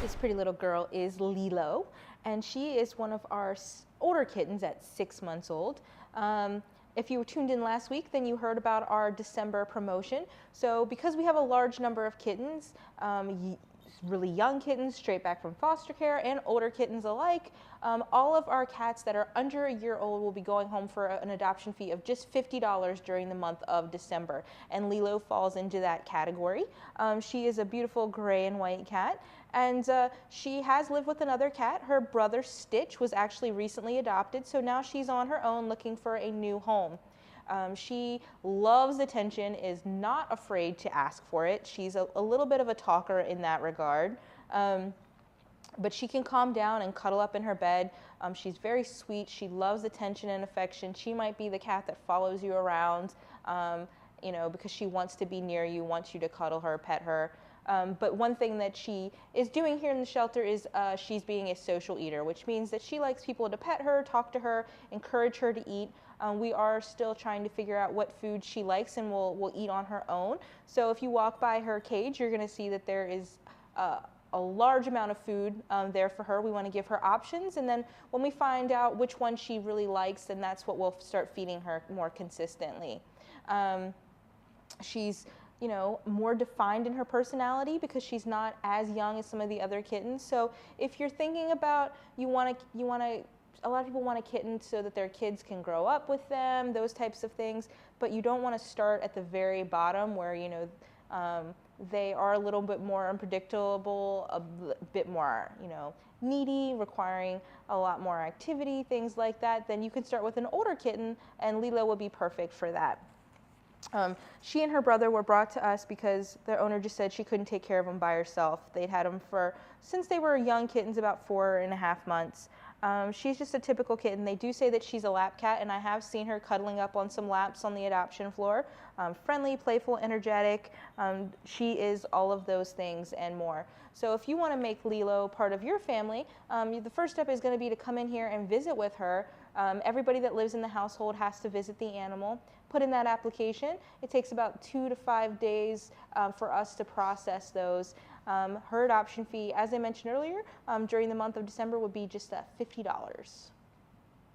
This pretty little girl is Lilo, and she is one of our older kittens at 6 months old. If you tuned in last week, then you heard about our December promotion. So because we have a large number of kittens, really young kittens straight back from foster care and older kittens alike, all of our cats that are under a year old will be going home for an adoption fee of just $50 during the month of December. And Lilo falls into that category. She is a beautiful gray and white cat. And she has lived with another cat. Her brother Stitch was actually recently adopted, so now she's on her own looking for a new home. She loves attention, is not afraid to ask for it. She's a little bit of a talker in that regard. But she can calm down and cuddle up in her bed. She's very sweet. She loves attention and affection. She might be the cat that follows you around, because she wants to be near you, wants you to cuddle her, pet her. But one thing that she is doing here in the shelter is she's being a social eater, which means that she likes people to pet her, talk to her, encourage her to eat. We are still trying to figure out what food she likes and will eat on her own. So if you walk by her cage, you're going to see that there is a large amount of food there for her. We want to give her options, and then when we find out which one she really likes, then that's what we'll start feeding her more consistently. She's more defined in her personality because she's not as young as some of the other kittens. So if you're thinking about a lot of people want a kitten so that their kids can grow up with them, those types of things, but you don't want to start at the very bottom where, they are a little bit more unpredictable, a bit more, needy, requiring a lot more activity, things like that. Then you can start with an older kitten, and Lilo would be perfect for that. She and her brother were brought to us because their owner just said she couldn't take care of them by herself. They'd had them since they were young kittens, about 4.5 months. She's just a typical kitten. They do say that she's a lap cat, and I have seen her cuddling up on some laps on the adoption floor. Friendly, playful, energetic. She is all of those things and more. So if you want to make Lilo part of your family, the first step is going to be to come in here and visit with her. Everybody that lives in the household has to visit the animal, put in that application. It takes about 2 to 5 days for us to process those. Her adoption fee, as I mentioned earlier, during the month of December would be just $50.